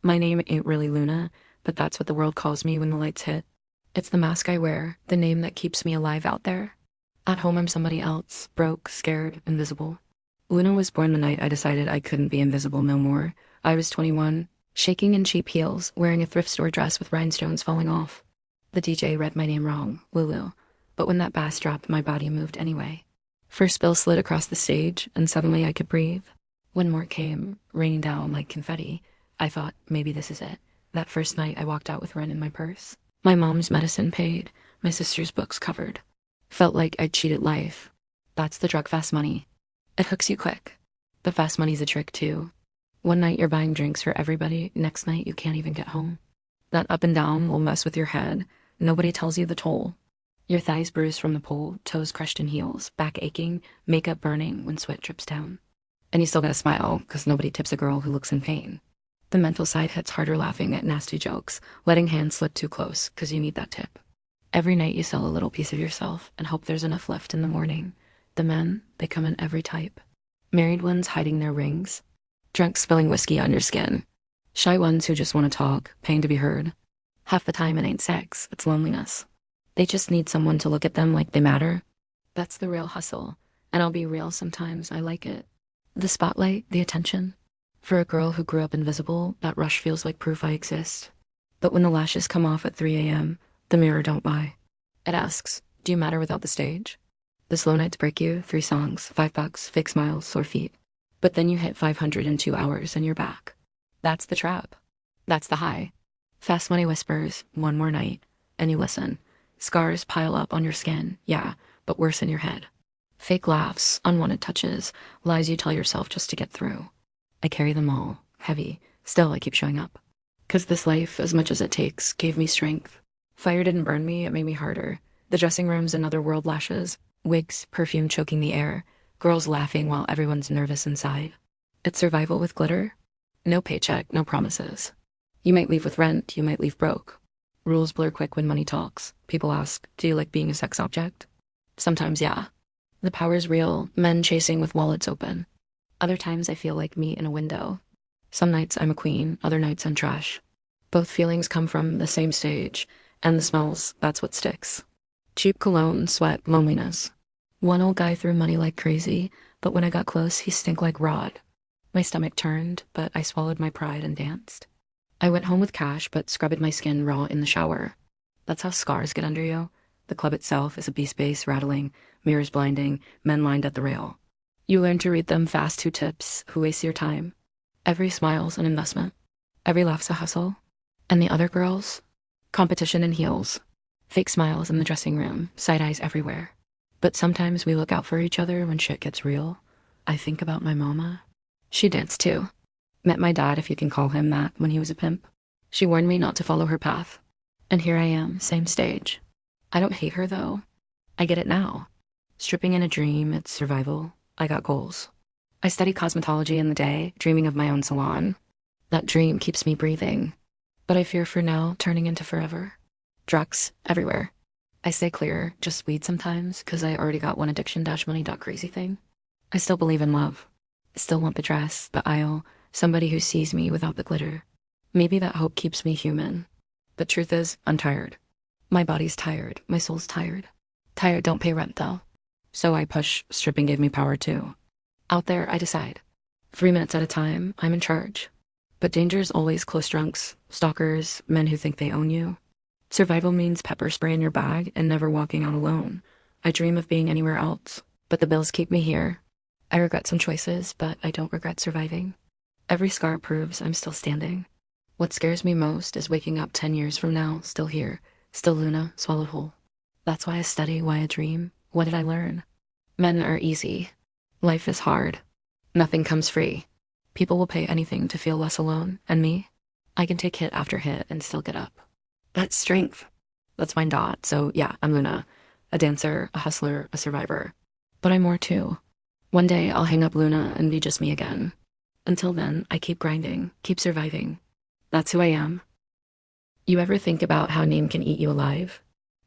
My name ain't really Luna, but that's what the world calls me when the lights hit. It's the mask I wear, the name that keeps me alive out there. At home, I'm somebody else, broke, scared, invisible. Luna was born the night I decided I couldn't be invisible no more. I was 21, shaking in cheap heels, wearing a thrift store dress with rhinestones falling off. The DJ read my name wrong, Lulu, but when that bass dropped, my body moved anyway. First bill slid across the stage, and suddenly I could breathe. When more came, raining down like confetti, I thought, maybe this is it. That first night, I walked out with rent in my purse. My mom's medicine paid, my sister's books covered. Felt like I'd cheated life. That's the drug fast money. It hooks you quick. But fast money's a trick too. One night you're buying drinks for everybody, next night you can't even get home. That up and down will mess with your head. Nobody tells you the toll. Your thighs bruised from the pole, toes crushed in heels, back aching, makeup burning when sweat drips down. And you still gotta smile, 'cause nobody tips a girl who looks in pain. The mental side hits harder laughing at nasty jokes, letting hands slip too close, 'cause you need that tip. Every night you sell a little piece of yourself and hope there's enough left in the morning. The men, they come in every type. Married ones hiding their rings. Drunks spilling whiskey on your skin. Shy ones who just want to talk, paying to be heard. Half the time it ain't sex, it's loneliness. They just need someone to look at them like they matter. That's the real hustle, and I'll be real sometimes, I like it. The spotlight, the attention. For a girl who grew up invisible, that rush feels like proof I exist. But when the lashes come off at 3 a.m., the mirror don't lie. It asks, do you matter without the stage? The slow nights break you, 3 songs, $5, fake smiles, sore feet. But then you hit 500 in 2 hours and you're back. That's the trap. That's the high. Fast money whispers, one more night, and you listen. Scars pile up on your skin, yeah, but worse in your head. Fake laughs, unwanted touches, lies you tell yourself just to get through. I carry them all, heavy, still I keep showing up. 'Cause this life, as much as it takes, gave me strength. Fire didn't burn me, it made me harder. The dressing room's another world lashes, wigs, perfume choking the air, girls laughing while everyone's nervous inside. It's survival with glitter. No paycheck, no promises. You might leave with rent, you might leave broke. Rules blur quick when money talks. People ask, do you like being a sex object? Sometimes, yeah. The power's real, men chasing with wallets open. Other times I feel like me in a window. Some nights I'm a queen, other nights I'm trash. Both feelings come from the same stage, and the smells, that's what sticks. Cheap cologne, sweat, loneliness. One old guy threw money like crazy, but when I got close, he stank like rod. My stomach turned, but I swallowed my pride and danced. I went home with cash, but scrubbed my skin raw in the shower. That's how scars get under you. The club itself is a beast bass rattling, mirrors blinding, men lined at the rail. You learn to read them fast, who tips, who wastes your time. Every smile's an investment. Every laugh's a hustle. And the other girls? Competition in heels. Fake smiles in the dressing room, side eyes everywhere. But sometimes we look out for each other when shit gets real. I think about my mama. She danced too. Met my dad, if you can call him that, when he was a pimp. She warned me not to follow her path. And here I am, same stage. I don't hate her though. I get it now. Stripping in a dream, it's survival. I got goals. I study cosmetology in the day, dreaming of my own salon. That dream keeps me breathing. But I fear for now turning into forever. Drugs, everywhere. I stay clear, just weed sometimes, 'cause I already got one addiction-money.crazy thing. I still believe in love. Still want the dress, the aisle, somebody who sees me without the glitter. Maybe that hope keeps me human. The truth is, I'm tired. My body's tired, my soul's tired. Tired don't pay rent though. So I push, stripping gave me power too. Out there, I decide. 3 minutes at a time, I'm in charge. But danger's always close drunks, stalkers, men who think they own you. Survival means pepper spray in your bag and never walking out alone. I dream of being anywhere else, but the bills keep me here. I regret some choices, but I don't regret surviving. Every scar proves I'm still standing. What scares me most is waking up 10 years from now, still here, still Luna, swallowed whole. That's why I study, why I dream. What did I learn? Men are easy. Life is hard. Nothing comes free. People will pay anything to feel less alone, and me? I can take hit after hit and still get up. That's strength. That's my dot, so yeah, I'm Luna. A dancer, a hustler, a survivor. But I'm more too. One day I'll hang up Luna and be just me again. Until then, I keep grinding, keep surviving. That's who I am. You ever think about how name can eat you alive?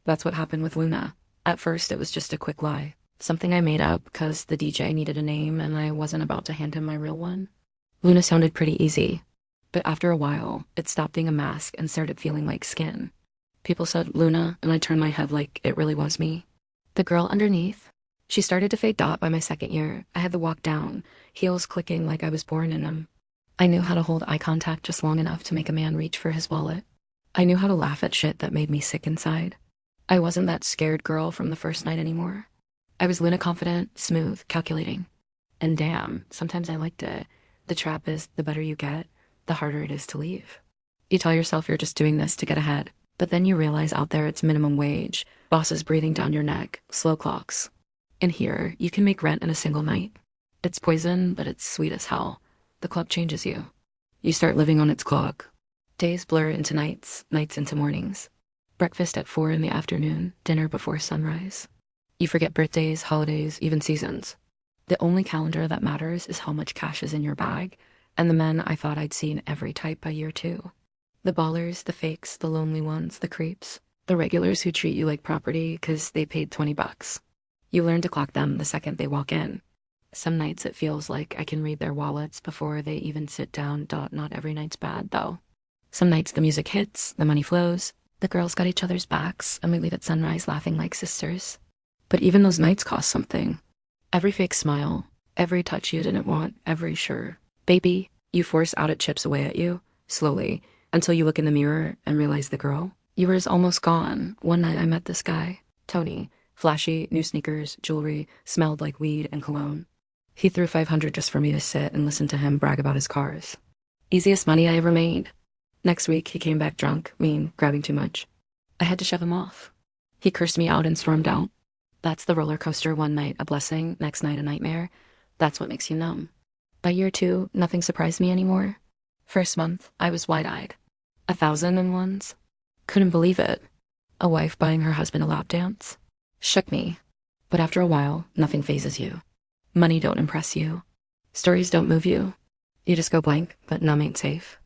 That's what happened with Luna. At first, it was just a quick lie. Something I made up because the DJ needed a name and I wasn't about to hand him my real one. Luna sounded pretty easy. But after a while, it stopped being a mask and started feeling like skin. People said Luna, and I turned my head like it really was me. The girl underneath. She started to fade dot by my second year. I had to walk down, heels clicking like I was born in them. I knew how to hold eye contact just long enough to make a man reach for his wallet. I knew how to laugh at shit that made me sick inside. I wasn't that scared girl from the first night anymore. I was Luna confident, smooth, calculating. And damn, sometimes I liked it. The trap is the better you get, the harder it is to leave. You tell yourself you're just doing this to get ahead, but then you realize out there it's minimum wage, bosses breathing down your neck, slow clocks. In here, you can make rent in a single night. It's poison, but it's sweet as hell. The club changes you. You start living on its clock. Days blur into nights, nights into mornings. Breakfast at 4 in the afternoon, dinner before sunrise. You forget birthdays, holidays, even seasons. The only calendar that matters is how much cash is in your bag, and the men I thought I'd seen every type by year 2. The ballers, the fakes, the lonely ones, the creeps. The regulars who treat you like property because they paid $20. You learn to clock them the second they walk in. Some nights it feels like I can read their wallets before they even sit down. Not every night's bad, though. Some nights the music hits, the money flows, the girls got each other's backs, and we leave at sunrise laughing like sisters. But even those nights cost something. Every fake smile, every touch you didn't want, every sure baby you force out, it chips away at you, slowly, until you look in the mirror and realize the girl you were is almost gone. One night I met this guy, Tony. Flashy, new sneakers, jewelry, smelled like weed and cologne. He threw $500 just for me to sit and listen to him brag about his cars. Easiest money I ever made. Next week, he came back drunk, mean, grabbing too much. I had to shove him off. He cursed me out and stormed out. That's the roller coaster. One night, a blessing, next night, a nightmare. That's what makes you numb. By year 2, nothing surprised me anymore. First month, I was wide-eyed. 1,001s. Couldn't believe it. A wife buying her husband a lap dance. Shook me. But after a while, nothing phases you. Money don't impress you. Stories don't move you. You just go blank, but numb ain't safe.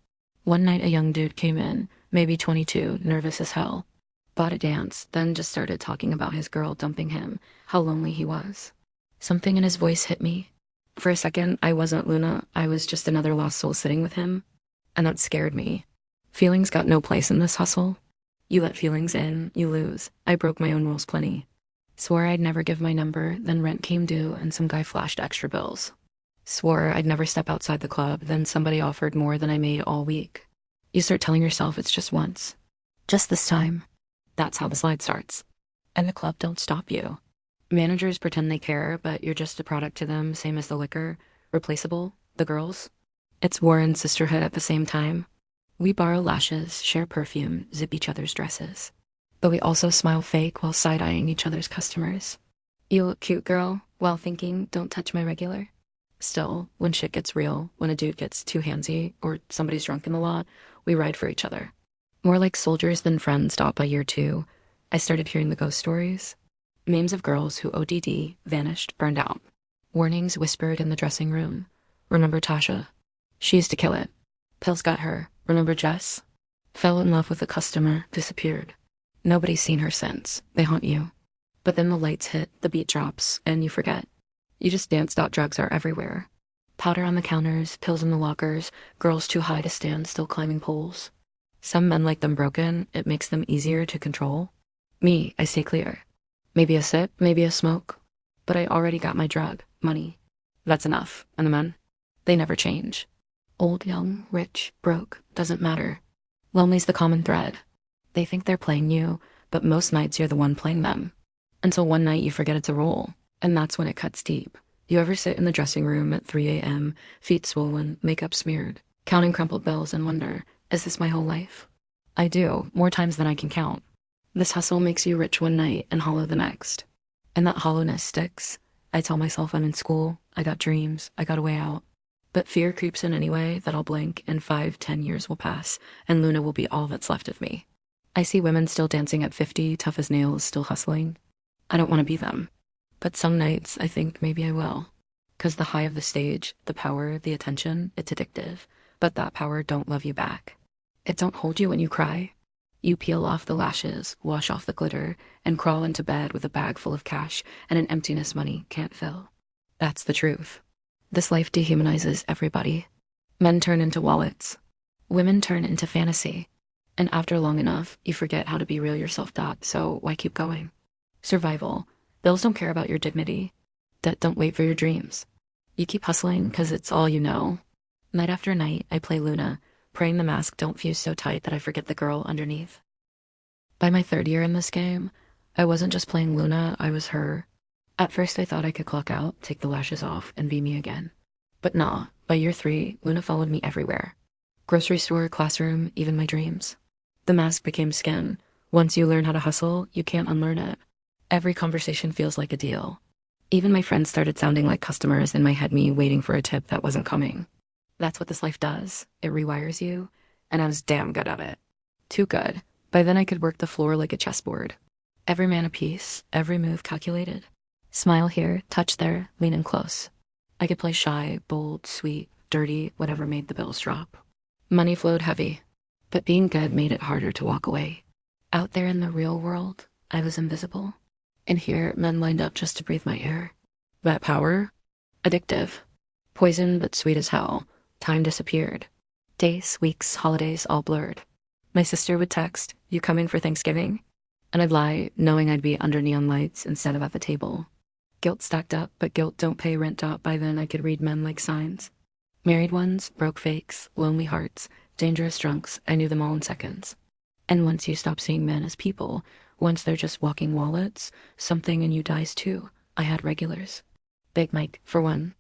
One night a young dude came in, maybe 22, nervous as hell. Bought a dance, then just started talking about his girl dumping him, how lonely he was. Something in his voice hit me. For a second, I wasn't Luna, I was just another lost soul sitting with him. And that scared me. Feelings got no place in this hustle. You let feelings in, you lose. I broke my own rules plenty. Swore I'd never give my number, then rent came due and some guy flashed extra bills. Swore I'd never step outside the club, then somebody offered more than I made all week. You start telling yourself it's just once. Just this time. That's how the slide starts. And the club don't stop you. Managers pretend they care, but you're just a product to them, same as the liquor. Replaceable, the girls. It's war and sisterhood at the same time. We borrow lashes, share perfume, zip each other's dresses. But we also smile fake while side-eyeing each other's customers. You look cute, girl, while thinking, don't touch my regular. Still, when shit gets real, when a dude gets too handsy, or somebody's drunk in the lot, we ride for each other. More like soldiers than friends. By year 2, I started hearing the ghost stories. Names of girls who ODD, vanished, burned out. Warnings whispered in the dressing room. Remember Tasha? She used to kill it. Pills got her. Remember Jess? Fell in love with a customer, disappeared. Nobody's seen her since. They haunt you. But then the lights hit, the beat drops, and you forget. You just dance. Drugs are everywhere. Powder on the counters, pills in the lockers, girls too high to stand still climbing poles. Some men like them broken, it makes them easier to control. Me, I stay clear. Maybe a sip, maybe a smoke. But I already got my drug, money. That's enough. And the men? They never change. Old, young, rich, broke, doesn't matter. Lonely's the common thread. They think they're playing you, but most nights you're the one playing them. Until one night you forget it's a role, and that's when it cuts deep. You ever sit in the dressing room at 3 a.m., feet swollen, makeup smeared, counting crumpled bills and wonder, is this my whole life? I do, more times than I can count. This hustle makes you rich one night and hollow the next. And that hollowness sticks. I tell myself I'm in school, I got dreams, I got a way out. But fear creeps in anyway that I'll blink and 5-10 years will pass, and Luna will be all that's left of me. I see women still dancing at 50, tough as nails, still hustling. I don't want to be them. But some nights I think maybe I will. 'Cause the high of the stage, the power, the attention, it's addictive. But that power don't love you back. It don't hold you when you cry. You peel off the lashes, wash off the glitter, and crawl into bed with a bag full of cash and an emptiness money can't fill. That's the truth. This life dehumanizes everybody. Men turn into wallets. Women turn into fantasy. And after long enough, you forget how to be real yourself. So why keep going? Survival. Bills don't care about your dignity. Debt don't wait for your dreams. You keep hustling because it's all you know. Night after night, I play Luna, praying the mask don't fuse so tight that I forget the girl underneath. By my third year in this game, I wasn't just playing Luna, I was her. At first I thought I could clock out, take the lashes off, and be me again. But nah, by year 3, Luna followed me everywhere. Grocery store, classroom, even my dreams. The mask became skin. Once you learn how to hustle, you can't unlearn it. Every conversation feels like a deal. Even my friends started sounding like customers in my head, me waiting for a tip that wasn't coming. That's what this life does. It rewires you, and I was damn good at it. Too good. By then I could work the floor like a chessboard. Every man a piece, every move calculated. Smile here, touch there, lean in close. I could play shy, bold, sweet, dirty, whatever made the bills drop. Money flowed heavy, but being good made it harder to walk away. Out there in the real world, I was invisible. And here, men lined up just to breathe my air. That power? Addictive. Poison, but sweet as hell. Time disappeared. Days, weeks, holidays, all blurred. My sister would text, "You coming for Thanksgiving?" And I'd lie, knowing I'd be under neon lights instead of at the table. Guilt stacked up, but guilt don't pay rent. By then I could read men like signs. Married ones, broke fakes, lonely hearts, dangerous drunks, I knew them all in seconds. And once you stop seeing men as people, once they're just walking wallets, something in you dies too. I had regulars. Big Mike, for one.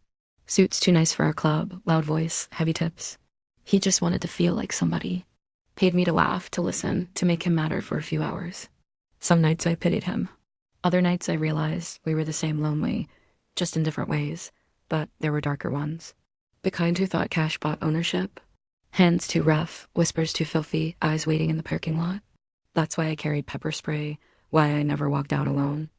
Suits too nice for our club, loud voice, heavy tips. He just wanted to feel like somebody. Paid me to laugh, to listen, to make him matter for a few hours. Some nights I pitied him. Other nights I realized we were the same lonely, just in different ways, but there were darker ones. The kind who thought cash bought ownership. Hands too rough, whispers too filthy, eyes waiting in the parking lot. That's why I carried pepper spray, why I never walked out alone.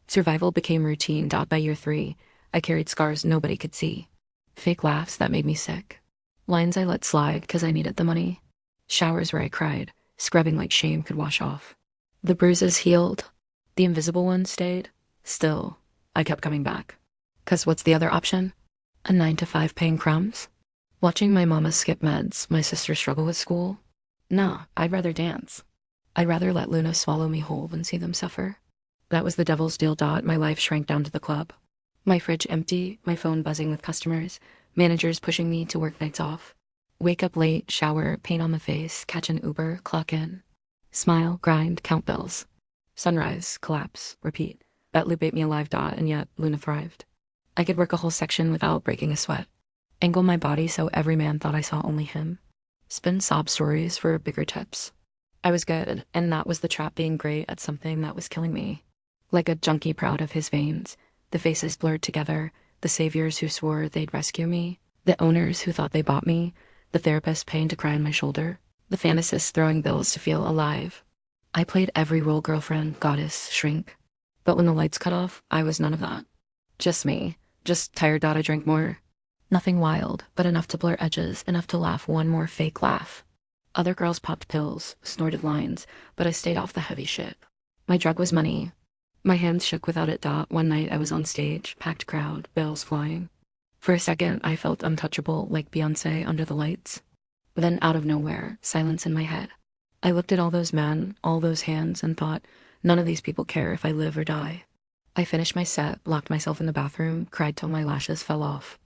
Survival became routine. By year 3, I carried scars nobody could see. Fake laughs that made me sick. Lines I let slide because I needed the money. Showers where I cried, scrubbing like shame could wash off. The bruises healed. The invisible ones stayed. Still, I kept coming back. 'Cause what's the other option? A 9 to 5 paying crumbs? Watching my mama skip meds, my sister struggle with school? Nah, I'd rather dance. I'd rather let Luna swallow me whole than see them suffer. That was the devil's deal. My life shrank down to the club. My fridge empty, my phone buzzing with customers, managers pushing me to work nights off. Wake up late, shower, paint on the face, catch an Uber, clock in. Smile, grind, count bills. Sunrise, collapse, repeat. That loop ate me alive. And yet Luna thrived. I could work a whole section without breaking a sweat. Angle my body so every man thought I saw only him. Spin sob stories for bigger tips. I was good, and that was the trap, being great at something that was killing me. Like a junkie proud of his veins, the faces blurred together, the saviors who swore they'd rescue me, the owners who thought they bought me, the therapist paying to cry on my shoulder, the fantasists throwing bills to feel alive. I played every role: girlfriend, goddess, shrink. But when the lights cut off, I was none of that. Just me. Just tired. I drank more. Nothing wild, but enough to blur edges, enough to laugh one more fake laugh. Other girls popped pills, snorted lines, but I stayed off the heavy shit. My drug was money. My hands shook without it. One night I was on stage, packed crowd, bells flying. For a second, I felt untouchable, like Beyoncé under the lights. But then out of nowhere, silence in my head. I looked at all those men, all those hands, and thought, none of these people care if I live or die. I finished my set, locked myself in the bathroom, cried till my lashes fell off.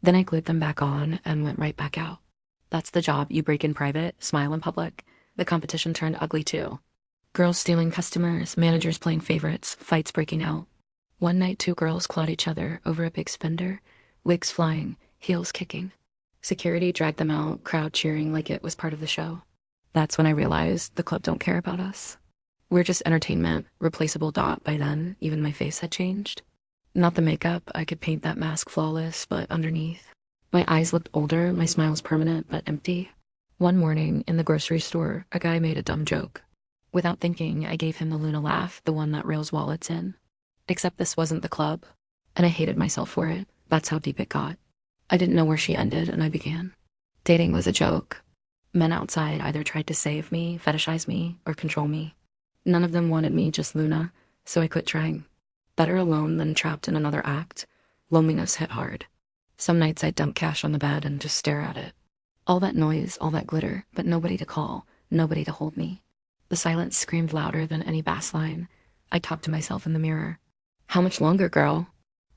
Then I glued them back on and went right back out. That's the job. You break in private, smile in public. The competition turned ugly too. Girls stealing customers, managers playing favorites, fights breaking out. One night 2 girls clawed each other over a big spender, wigs flying, heels kicking. Security dragged them out, crowd cheering like it was part of the show. That's when I realized the club don't care about us. We're just entertainment, replaceable. By then, even my face had changed. Not the makeup, I could paint that mask flawless, but underneath. My eyes looked older, my smile's permanent but empty. One morning, in the grocery store, a guy made a dumb joke. Without thinking, I gave him the Luna laugh, the one that rails wallets in. Except this wasn't the club, and I hated myself for it. That's how deep it got. I didn't know where she ended, and I began. Dating was a joke. Men outside either tried to save me, fetishize me, or control me. None of them wanted me, just Luna, so I quit trying. Better alone than trapped in another act. Loneliness hit hard. Some nights I'd dump cash on the bed and just stare at it. All that noise, all that glitter, but nobody to call, nobody to hold me. The silence screamed louder than any bass line. I talked to myself in the mirror. How much longer, girl?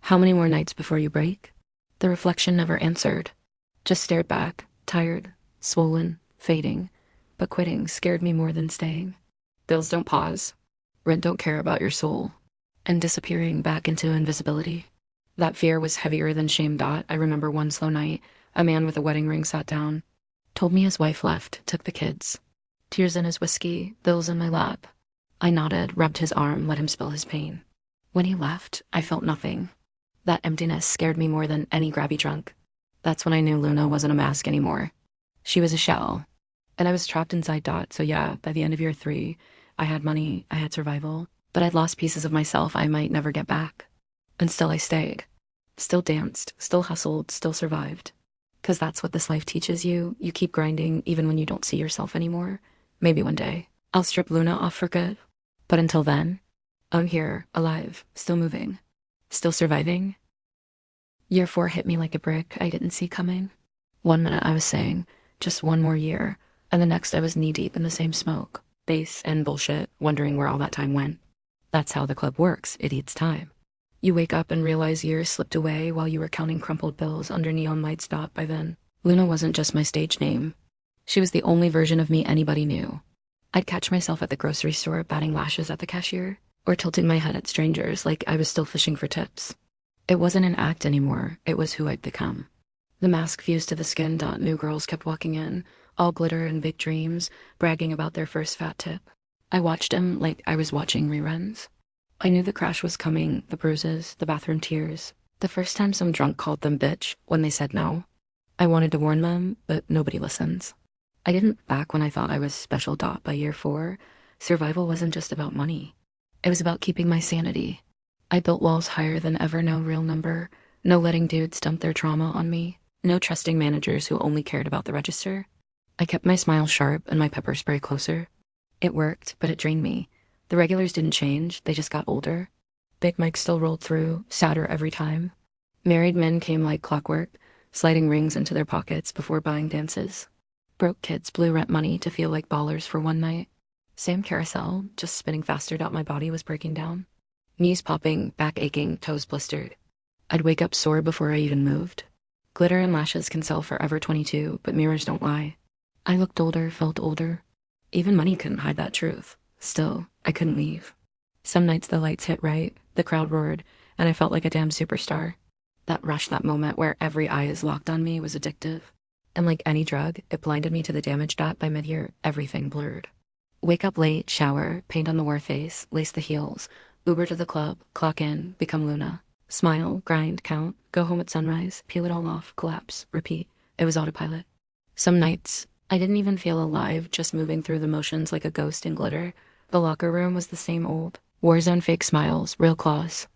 How many more nights before you break? The reflection never answered, just stared back, tired, swollen, fading. But quitting scared me more than staying. Bills don't pause. Rent don't care about your soul. And disappearing back into invisibility. That fear was heavier than shame. I remember one slow night, a man with a wedding ring sat down, told me his wife left, took the kids. Tears in his whiskey, bills in my lap. I nodded, rubbed his arm, let him spill his pain. When he left, I felt nothing. That emptiness scared me more than any grabby drunk. That's when I knew Luna wasn't a mask anymore. She was a shell. And I was trapped inside. So yeah, by the end of year 3, I had money, I had survival, but I'd lost pieces of myself I might never get back. And still I stayed. Still danced, still hustled, still survived. 'Cause that's what this life teaches you. You keep grinding even when you don't see yourself anymore. Maybe one day, I'll strip Luna off for good. But until then, I'm here, alive, still moving, still surviving. Year 4 hit me like a brick I didn't see coming. One minute I was saying, just one more year, and the next I was knee-deep in the same smoke, bass, and bullshit, wondering where all that time went. That's how the club works, it eats time. You wake up and realize years slipped away while you were counting crumpled bills under neon lights. By then, Luna wasn't just my stage name. She was the only version of me anybody knew. I'd catch myself at the grocery store batting lashes at the cashier, or tilting my head at strangers like I was still fishing for tips. It wasn't an act anymore, it was who I'd become. The mask fused to the skin. New girls kept walking in, all glitter and big dreams, bragging about their first fat tip. I watched them like I was watching reruns. I knew the crash was coming, the bruises, the bathroom tears. The first time some drunk called them bitch when they said no. I wanted to warn them, but nobody listens. I didn't back when I thought I was special. By year 4, survival wasn't just about money. It was about keeping my sanity. I built walls higher than ever, no real number, no letting dudes dump their trauma on me, no trusting managers who only cared about the register. I kept my smile sharp and my pepper spray closer. It worked, but it drained me. The regulars didn't change, they just got older. Big Mike still rolled through, sadder every time. Married men came like clockwork, sliding rings into their pockets before buying dances. Broke kids blew rent money to feel like ballers for one night. Same carousel, just spinning faster. My body was breaking down. Knees popping, back aching, toes blistered. I'd wake up sore before I even moved. Glitter and lashes can sell forever 22, but mirrors don't lie. I looked older, felt older. Even money couldn't hide that truth. Still, I couldn't leave. Some nights the lights hit right, the crowd roared, and I felt like a damn superstar. That rush, that moment where every eye is locked on me was addictive. And like any drug, it blinded me to the damage. By mid-year, everything blurred. Wake up late, shower, paint on the war face, lace the heels, Uber to the club, clock in, become Luna. Smile, grind, count, go home at sunrise, peel it all off, collapse, repeat. It was autopilot. Some nights, I didn't even feel alive, just moving through the motions like a ghost in glitter. The locker room was the same old. Warzone fake smiles, real claws.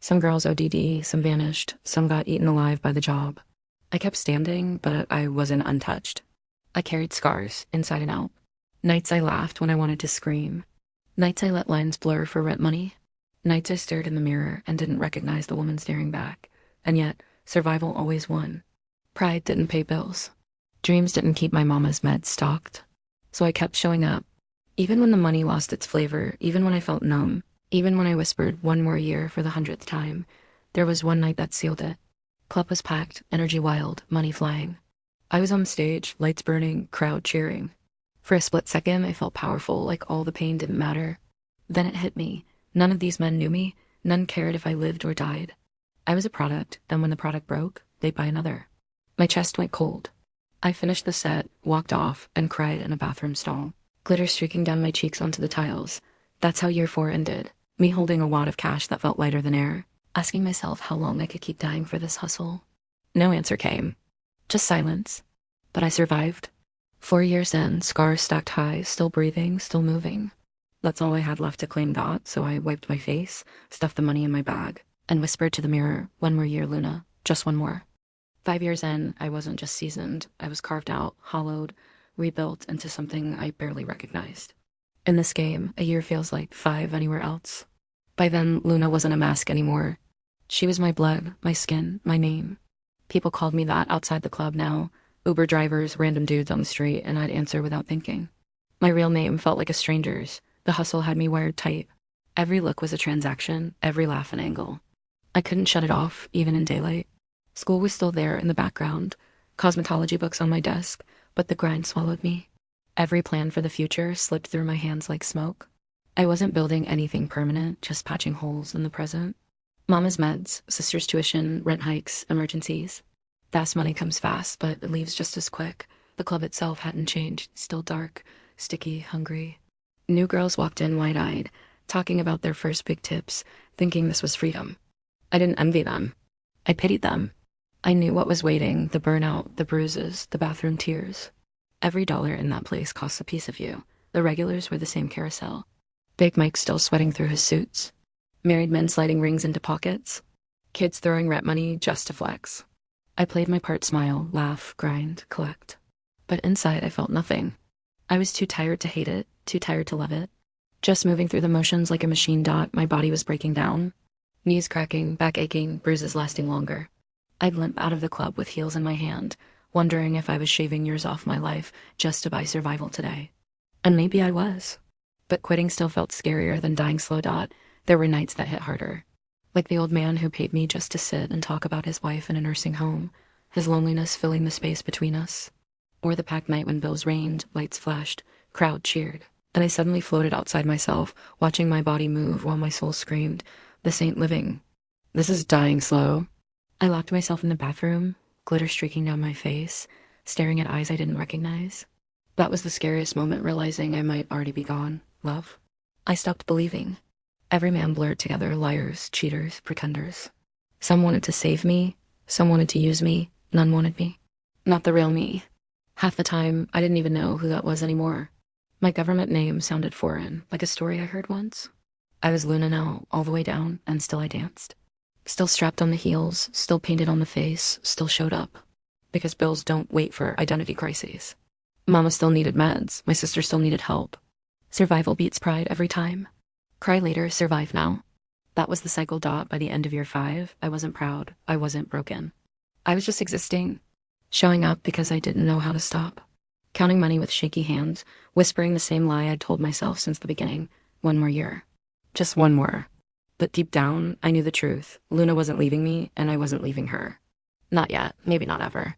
Some girls ODD, some vanished, some got eaten alive by the job. I kept standing, but I wasn't untouched. I carried scars, inside and out. Nights I laughed when I wanted to scream. Nights I let lines blur for rent money. Nights I stared in the mirror and didn't recognize the woman staring back. And yet, survival always won. Pride didn't pay bills. Dreams didn't keep my mama's meds stocked. So I kept showing up. Even when the money lost its flavor, even when I felt numb, even when I whispered one more year for the 100th time, there was one night that sealed it. Club was packed, energy wild, money flying. I was on stage, lights burning, crowd cheering. For a split second, I felt powerful, like all the pain didn't matter. Then it hit me. None of these men knew me. None cared if I lived or died. I was a product, and when the product broke, they'd buy another. My chest went cold. I finished the set, walked off, and cried in a bathroom stall. Glitter streaking down my cheeks onto the tiles. That's how year 4 ended. Me holding a wad of cash that felt lighter than air, asking myself how long I could keep dying for this hustle. No answer came. Just silence. But I survived. 4 years in, scars stacked high, still breathing, still moving. That's all I had left to claim. So I wiped my face, stuffed the money in my bag, and whispered to the mirror, one more year, Luna, just one more. 5 years in, I wasn't just seasoned, I was carved out, hollowed, rebuilt into something I barely recognized. In this game, a year feels like 5 anywhere else. By then, Luna wasn't a mask anymore. She was my blood, my skin, my name. People called me that outside the club now. Uber drivers, random dudes on the street, and I'd answer without thinking. My real name felt like a stranger's. The hustle had me wired tight. Every look was a transaction, every laugh an angle. I couldn't shut it off, even in daylight. School was still there in the background, cosmetology books on my desk, but the grind swallowed me. Every plan for the future slipped through my hands like smoke. I wasn't building anything permanent, just patching holes in the present. Mama's meds, sister's tuition, rent hikes, emergencies. Fast money comes fast, but it leaves just as quick. The club itself hadn't changed, still dark, sticky, hungry. New girls walked in wide-eyed, talking about their first big tips, thinking this was freedom. I didn't envy them. I pitied them. I knew what was waiting, the burnout, the bruises, the bathroom tears. Every dollar in that place costs a piece of you. The regulars were the same carousel. Big Mike still sweating through his suits. Married men sliding rings into pockets. Kids throwing rent money just to flex. I played my part, smile, laugh, grind, collect. But inside I felt nothing. I was too tired to hate it, too tired to love it. Just moving through the motions like a machine dot, my body was breaking down. Knees cracking, back aching, bruises lasting longer. I'd limp out of the club with heels in my hand, wondering if I was shaving years off my life just to buy survival today. And maybe I was. But quitting still felt scarier than dying slow. There were nights that hit harder. Like the old man who paid me just to sit and talk about his wife in a nursing home, his loneliness filling the space between us. Or the packed night when bills rained, lights flashed, crowd cheered. And I suddenly floated outside myself, watching my body move while my soul screamed, "This ain't living. This is dying slow." I locked myself in the bathroom, glitter streaking down my face, staring at eyes I didn't recognize. That was the scariest moment, realizing I might already be gone. Love. I stopped believing. Every man blurred together, liars, cheaters, pretenders. Some wanted to save me, some wanted to use me, none wanted me. Not the real me. Half the time, I didn't even know who that was anymore. My government name sounded foreign, like a story I heard once. I was Luna now, all the way down, and still I danced. Still strapped on the heels, still painted on the face, still showed up. Because bills don't wait for identity crises. Mama still needed meds, my sister still needed help. Survival beats pride every time. Cry later, survive now. That was the cycle. By the end of year 5, I wasn't proud, I wasn't broken. I was just existing, showing up because I didn't know how to stop. Counting money with shaky hands, whispering the same lie I'd told myself since the beginning. One more year. Just one more. But deep down, I knew the truth. Luna wasn't leaving me, and I wasn't leaving her. Not yet, maybe not ever.